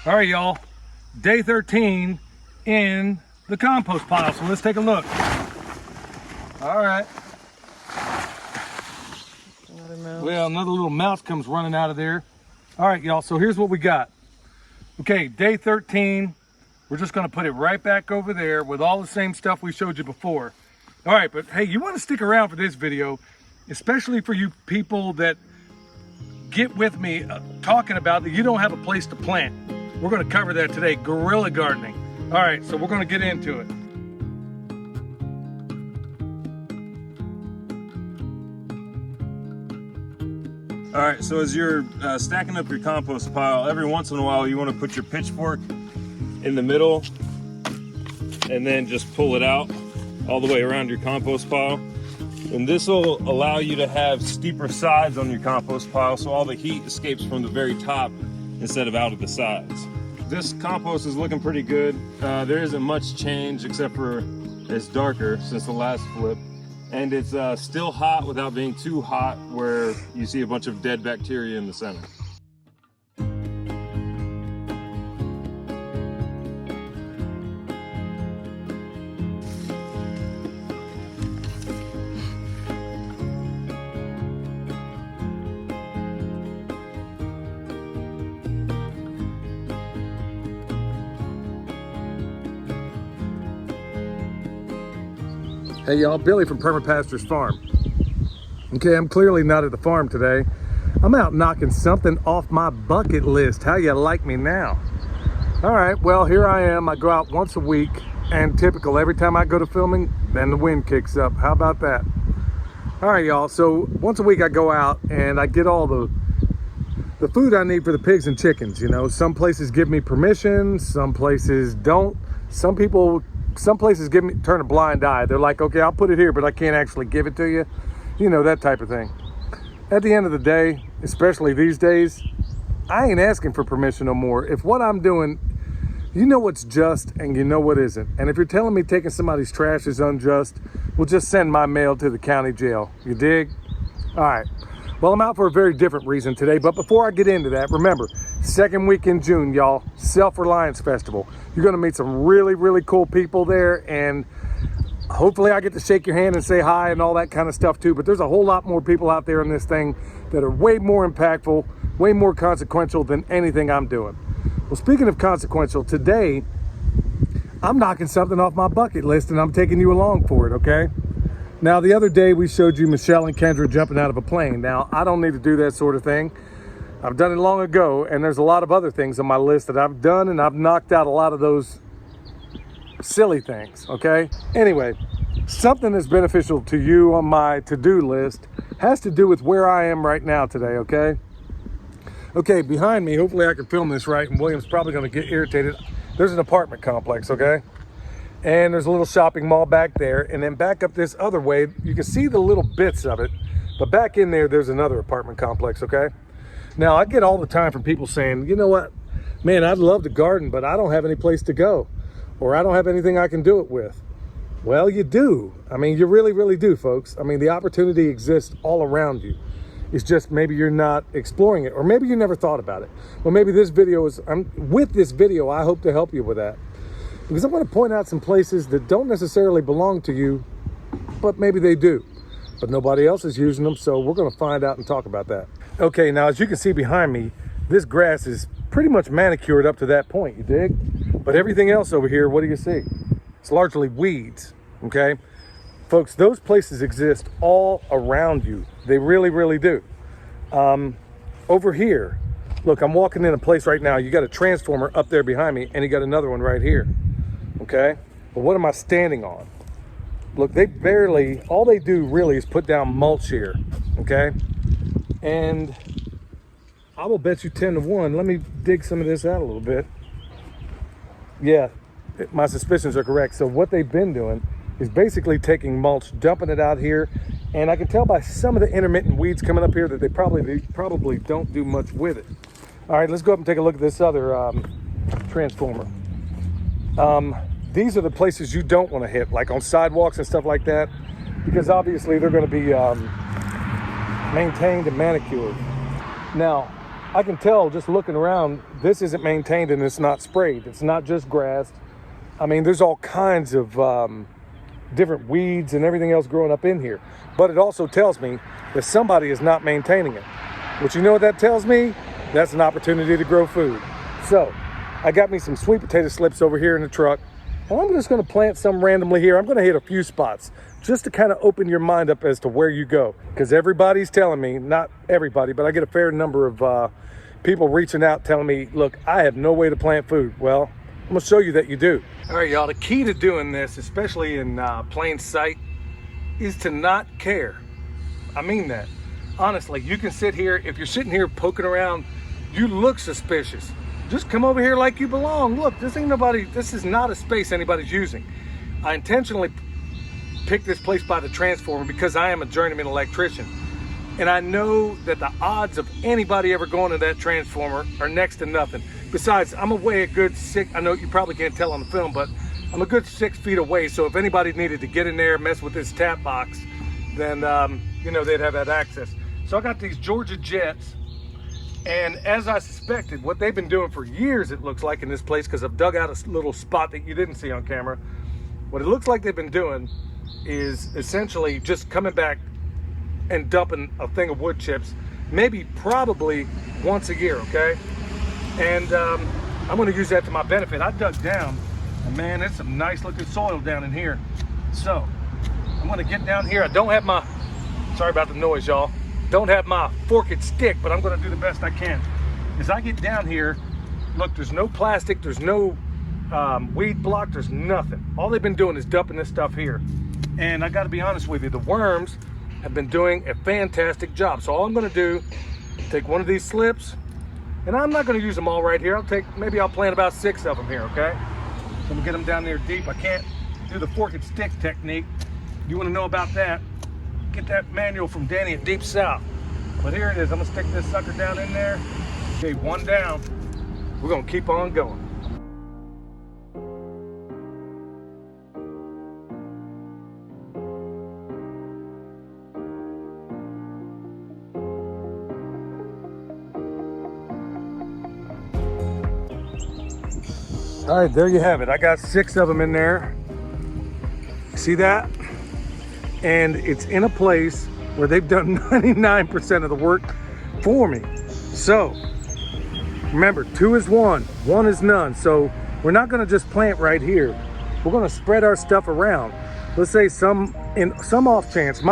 All right, y'all, day 13 in the compost pile. So let's take a look. All right. Well, another little mouse comes running out of there. All right, y'all, so here's what we got. Okay, day 13, we're just gonna put it right back over there with all the same stuff we showed you before. All right, but hey, you wanna stick around for this video, especially for you people that get with me talking about that you don't have a place to plant. We're gonna cover that today, guerrilla gardening. All right, so we're gonna get into it. All right, so as you're stacking up your compost pile, every once in a while you want to put your pitchfork in the middle and then just pull it out all the way around your compost pile. And this will allow you to have steeper sides on your compost pile so all the heat escapes from the very top instead of out of the sides. This compost is looking pretty good. There isn't much change except for it's darker since the last flip. And it's still hot without being too hot where you see a bunch of dead bacteria in the center. Hey y'all, Billy from Perma Pastures farm. Okay, I'm clearly not at the farm today. I'm out knocking something off my bucket list. How you like me now? All right, well, here I am. I go out once a week, and typical, every time I go to filming, then the wind kicks up. How about that? All right, y'all, so once a week I go out and I get all the food I need for the pigs and chickens. You know, some places give me permission, some places don't. Some places turn a blind eye. They're like, okay, I'll put it here, but I can't actually give it to you. You know, that type of thing. At the end of the day, especially these days, I ain't asking for permission no more. If what I'm doing, you know what's just and you know what isn't. And if you're telling me taking somebody's trash is unjust, we'll just send my mail to the county jail. You dig? All right. Well, I'm out for a very different reason today, but before I get into that, remember, second week in June, y'all, Self-Reliance Festival. You're gonna meet some really, really cool people there, and hopefully I get to shake your hand and say hi and all that kind of stuff too, but there's a whole lot more people out there in this thing that are way more impactful, way more consequential than anything I'm doing. Well, speaking of consequential, today, I'm knocking something off my bucket list and I'm taking you along for it, okay? Now, the other day we showed you Michelle and Kendra jumping out of a plane. Now, I don't need to do that sort of thing. I've done it long ago, and there's a lot of other things on my list that I've done, and I've knocked out a lot of those silly things, okay? Anyway, something that's beneficial to you on my to-do list has to do with where I am right now today, okay? Okay, behind me, hopefully I can film this right, and William's probably gonna get irritated. There's an apartment complex, okay? And there's a little shopping mall back there, and then back up this other way, you can see the little bits of it, but back in there, there's another apartment complex, okay? Now, I get all the time from people saying, you know what, man, I'd love to garden, but I don't have any place to go, or I don't have anything I can do it with. Well, you do. I mean, you really, really do, folks. I mean, the opportunity exists all around you. It's just maybe you're not exploring it, or maybe you never thought about it. Well, maybe this video with this video, I hope to help you with that. Because I'm going to point out some places that don't necessarily belong to you, but maybe they do. But nobody else is using them, so we're going to find out and talk about that. Okay, now as you can see behind me, this grass is pretty much manicured up to that point, you dig? But everything else over here, what do you see? It's largely weeds, okay? Folks, those places exist all around you. They really, really do. Over here, look, I'm walking in a place right now. You got a transformer up there behind me, and you got another one right here. Okay, but what am I standing on? Look, all they do really is put down mulch here, okay? And I will bet you 10 to 1. Let me dig some of this out a little bit. Yeah, my suspicions are correct. So what they've been doing is basically taking mulch, dumping it out here, and I can tell by some of the intermittent weeds coming up here that they probably don't do much with it. All right, let's go up and take a look at this other transformer. These are the places you don't want to hit, like on sidewalks and stuff like that, because obviously they're going to be maintained and manicured. Now, I can tell just looking around, this isn't maintained and it's not sprayed. It's not just grass. I mean, there's all kinds of different weeds and everything else growing up in here. But it also tells me that somebody is not maintaining it. Which, you know what that tells me? That's an opportunity to grow food. So I got me some sweet potato slips over here in the truck. And I'm just gonna plant some randomly here. I'm gonna hit a few spots just to kind of open your mind up as to where you go. Because everybody's telling me, not everybody, but I get a fair number of people reaching out telling me, look, I have no way to plant food. Well, I'm gonna show you that you do. All right, y'all, the key to doing this, especially in plain sight, is to not care. I mean that. Honestly, you can sit here, if you're sitting here poking around, you look suspicious. Just come over here like you belong. Look, this is not a space anybody's using. I intentionally picked this place by the transformer because I am a journeyman electrician. And I know that the odds of anybody ever going to that transformer are next to nothing. Besides, I'm away a good I know you probably can't tell on the film, but I'm a good 6 feet away. So if anybody needed to get in there, mess with this tap box, then, you know, they'd have that access. So I got these Georgia Jets. And as I suspected, what they've been doing for years, it looks like in this place, because I've dug out a little spot that you didn't see on camera. What it looks like they've been doing is essentially just coming back and dumping a thing of wood chips, probably once a year, okay? And I'm gonna use that to my benefit. I dug down, and man, it's some nice looking soil down in here. So I'm gonna get down here. I don't have my, sorry about the noise, y'all. Don't have my forked stick, but I'm gonna do the best I can. As I get down here, look, there's no plastic, there's no weed block, there's nothing. All they've been doing is dumping this stuff here. And I gotta be honest with you, the worms have been doing a fantastic job. So all I'm gonna do, take one of these slips, and I'm not gonna use them all right here. Maybe I'll plant about 6 of them here, okay? So I'm gonna get them down there deep. I can't do the forked stick technique. You wanna know about that? Get that manual from Danny at Deep South. But here it is. I'm gonna stick this sucker down in there. Okay, one down. We're gonna keep on going. All right, there you have it. I got 6 of them in there. See that? And it's in a place where they've done 99% of the work for me. So remember, 2 is 1, 1 is none. So we're not gonna just plant right here. We're gonna spread our stuff around. Let's say in some off chance,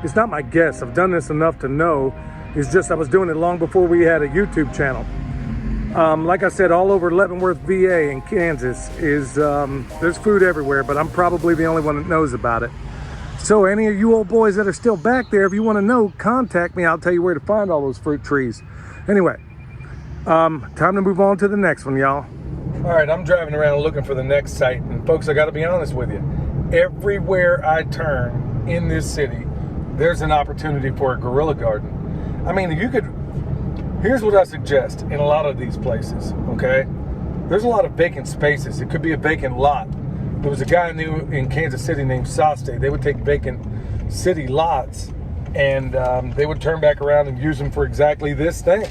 it's not my guess, I've done this enough to know, it's just I was doing it long before we had a YouTube channel. Like I said, all over Leavenworth, VA in Kansas there's food everywhere, but I'm probably the only one that knows about it. So any of you old boys that are still back there, if you want to know, contact me. I'll tell you where to find all those fruit trees. Anyway, time to move on to the next one, y'all. All right, I'm driving around looking for the next site. And folks, I got to be honest with you. Everywhere I turn in this city, there's an opportunity for a Guerilla garden. I mean, here's what I suggest in a lot of these places, okay? There's a lot of vacant spaces. It could be a vacant lot. There was a guy I knew in Kansas City named Saste. They would take vacant city lots and they would turn back around and use them for exactly this thing.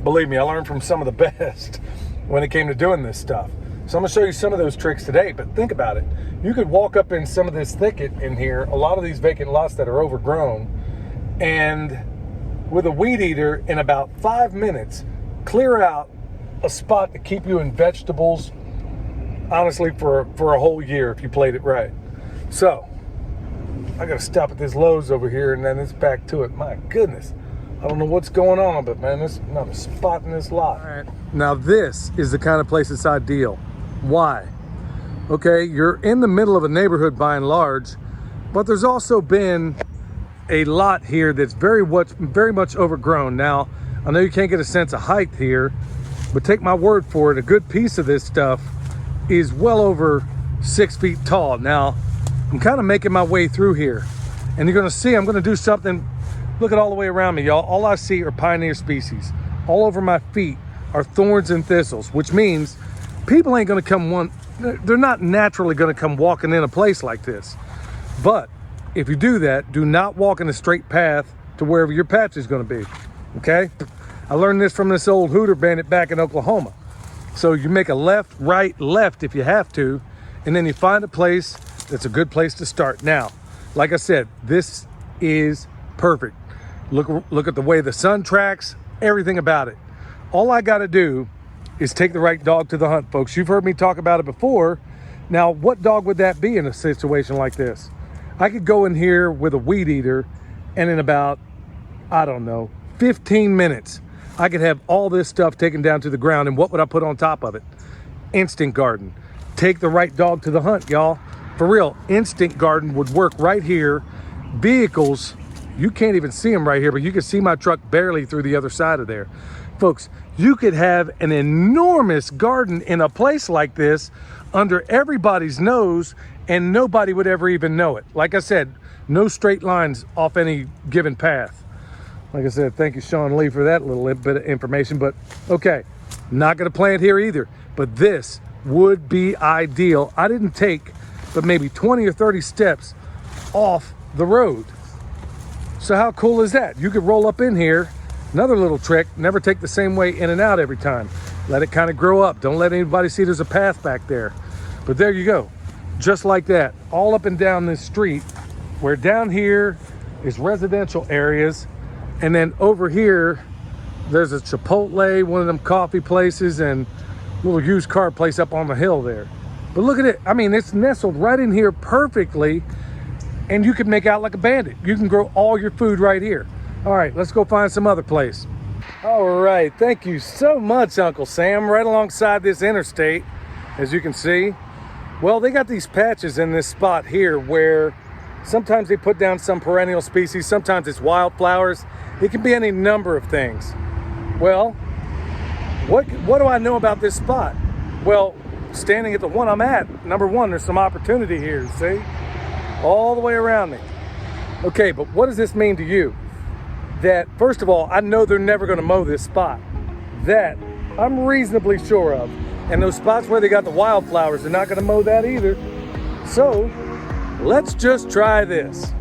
Believe me, I learned from some of the best when it came to doing this stuff. So I'm gonna show you some of those tricks today, but think about it. You could walk up in some of this thicket in here, a lot of these vacant lots that are overgrown, and with a weed eater in about 5 minutes, clear out a spot to keep you in vegetables, honestly, for a whole year if you played it right. So I gotta stop at this Lowe's over here and then it's back to it. My goodness, I don't know what's going on, but man, there's not a spot in this lot. All right. Now this is the kind of place that's ideal. Why? Okay, you're in the middle of a neighborhood by and large, but there's also been a lot here that's very much overgrown. Now, I know you can't get a sense of height here, but take my word for it, a good piece of this stuff is well over 6 feet tall. Now, I'm kind of making my way through here, and you're gonna see I'm gonna do something. Look at all the way around me, y'all. All I see are pioneer species. All over my feet are thorns and thistles, which means people ain't gonna they're not naturally gonna come walking in a place like this. But if you do that, do not walk in a straight path to wherever your patch is gonna be. okay? I learned this from this old Hooter bandit back in Oklahoma. So you make a left, right, left if you have to, and then you find a place that's a good place to start. Now, like I said, this is perfect. Look at the way the sun tracks, everything about it. All I gotta do is take the right dog to the hunt, folks. You've heard me talk about it before. Now, what dog would that be in a situation like this? I could go in here with a weed eater, and in about, I don't know, 15 minutes, I could have all this stuff taken down to the ground. And what would I put on top of it? Instinct garden. Take the right dog to the hunt, y'all. For real, instinct garden would work right here. Vehicles, you can't even see them right here, but you can see my truck barely through the other side of there. Folks, you could have an enormous garden in a place like this under everybody's nose, and nobody would ever even know it. Like I said, no straight lines off any given path. Like I said, thank you, Sean Lee, for that little bit of information. But okay, not gonna plant here either, but this would be ideal. I didn't take but maybe 20 or 30 steps off the road. So how cool is that? You could roll up in here. Another little trick, never take the same way in and out every time. Let it kind of grow up. Don't let anybody see there's a path back there. But there you go, just like that, all up and down this street, where down here is residential areas, and then over here, there's a Chipotle, one of them coffee places, and a little used car place up on the hill there. But look at it. I mean, it's nestled right in here perfectly, and you can make out like a bandit. You can grow all your food right here. All right, let's go find some other place. All right, thank you so much, Uncle Sam. Right alongside this interstate, as you can see. Well, they got these patches in this spot here where sometimes they put down some perennial species, sometimes it's wildflowers. It can be any number of things. Well, what do I know about this spot? Well, standing at the one I'm at, number one, there's some opportunity here, see? All the way around me. Okay, but what does this mean to you? That, first of all, I know they're never gonna mow this spot. That I'm reasonably sure of. And those spots where they got the wildflowers, they're not gonna mow that either. So, let's just try this.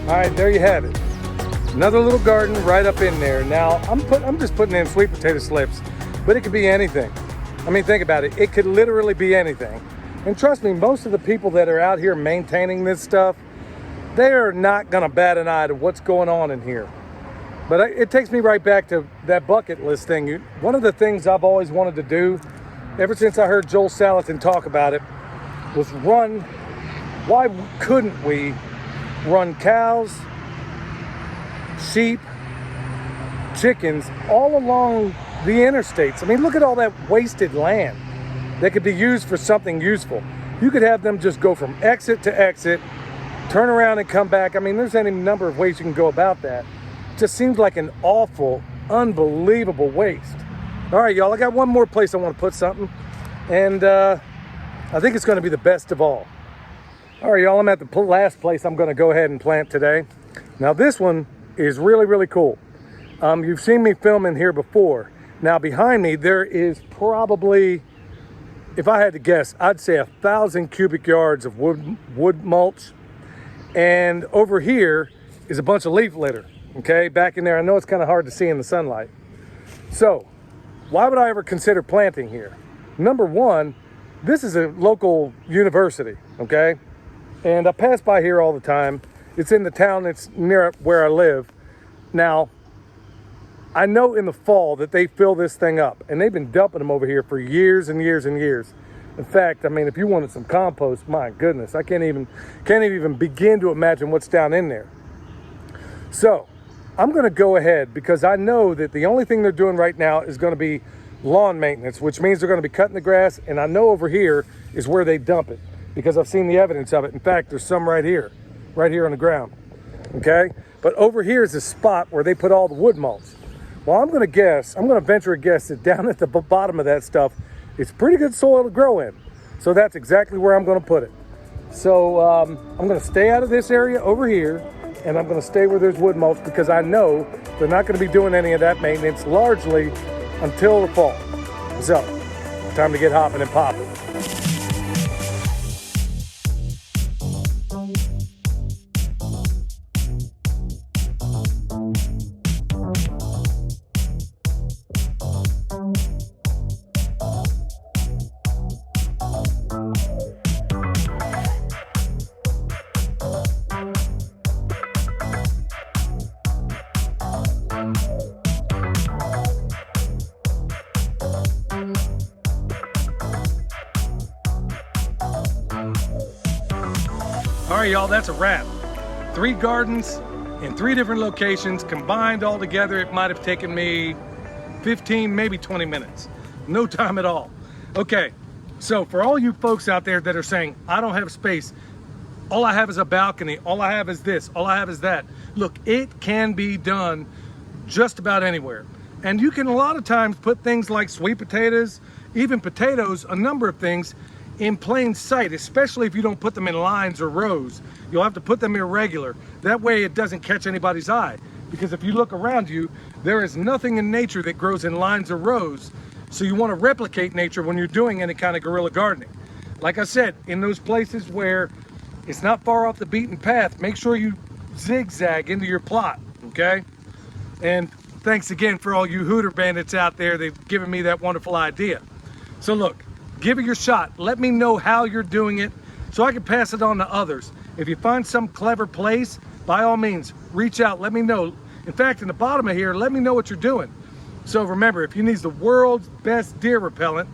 All right, there you have it. Another little garden right up in there. Now, I'm just putting in sweet potato slips, but it could be anything. I mean, think about it. It could literally be anything. And trust me, most of the people that are out here maintaining this stuff, they are not gonna bat an eye to what's going on in here. But it takes me right back to that bucket list thing. One of the things I've always wanted to do, ever since I heard Joel Salatin talk about it, was run. Why couldn't we run cows, sheep, chickens all along the interstates? I mean, look at all that wasted land that could be used for something useful. You could have them just go from exit to exit, turn around and come back. I mean, there's any number of ways you can go about that. It just seems like an awful, unbelievable waste. All right, y'all, I got one more place I want to put something, and I think it's going to be the best of all. All right, y'all, I'm at the last place I'm going to go ahead and plant today. Now, this one is really, really cool. You've seen me filming here before. Now, behind me, there is probably, if I had to guess, I'd say 1,000 cubic yards of wood mulch. And over here is a bunch of leaf litter, okay? Back in there, I know it's kind of hard to see in the sunlight. So, why would I ever consider planting here? Number one, this is a local university, okay? And I pass by here all the time. It's in the town that's near where I live. Now, I know in the fall that they fill this thing up, and they've been dumping them over here for years and years and years. In fact, I mean, if you wanted some compost, my goodness, I can't even begin to imagine what's down in there. So, I'm gonna go ahead because I know that the only thing they're doing right now is gonna be lawn maintenance, which means they're going to be cutting the grass. And I know over here is where they dump it because I've seen the evidence of it. In fact, there's some right here on the ground. Okay, but over here is a spot where they put all the wood mulch. Well, I'm going to venture a guess that down at the bottom of that stuff, it's pretty good soil to grow in. So that's exactly where I'm going to put it. So I'm going to stay out of this area over here, and I'm going to stay where there's wood mulch because I know they're not going to be doing any of that maintenance largely until the fall. So, time to get hopping and popping. All right, y'all, that's a wrap. 3 gardens in 3 different locations. Combined all together, it might have taken me 15, maybe 20 minutes. No time at all. Okay, so for all you folks out there that are saying, I don't have space, all I have is a balcony, all I have is this, all I have is that. Look, it can be done just about anywhere. And you can a lot of times put things like sweet potatoes, even potatoes, a number of things in plain sight, especially if you don't put them in lines or rows. You'll have to put them irregular. That way it doesn't catch anybody's eye. Because if you look around you, there is nothing in nature that grows in lines or rows. So you want to replicate nature when you're doing any kind of guerrilla gardening. Like I said, in those places where it's not far off the beaten path, make sure you zigzag into your plot, okay? And thanks again for all you hooter bandits out there that've given me that wonderful idea. So look, give it your shot. Let me know how you're doing it so I can pass it on to others. If you find some clever place, by all means, reach out, let me know. In fact, in the bottom of here, let me know what you're doing. So remember, if you need the world's best deer repellent,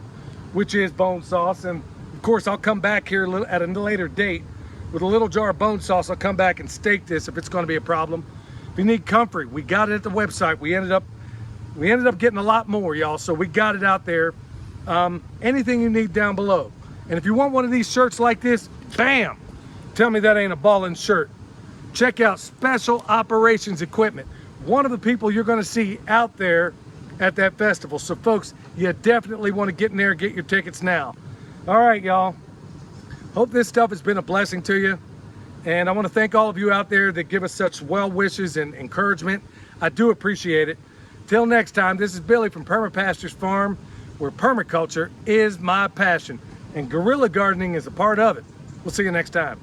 which is bone sauce, and of course I'll come back here at a later date with a little jar of bone sauce. I'll come back and stake this if it's going to be a problem. If you need comfrey, we got it at the website. We ended up getting a lot more, y'all, so we got it out there. Anything you need down below. And if you want one of these shirts like this, bam, tell me that ain't a ballin' shirt. Check out Special Operations Equipment, one of the people you're going to see out there at that festival. So folks, you definitely want to get in there and get your tickets now. All right, y'all, hope this stuff has been a blessing to you, and I want to thank all of you out there that give us such well wishes and encouragement. I do appreciate it. Till next time, this is Billy from Perma Pastures Farm, where permaculture is my passion and guerrilla gardening is a part of it. We'll see you next time.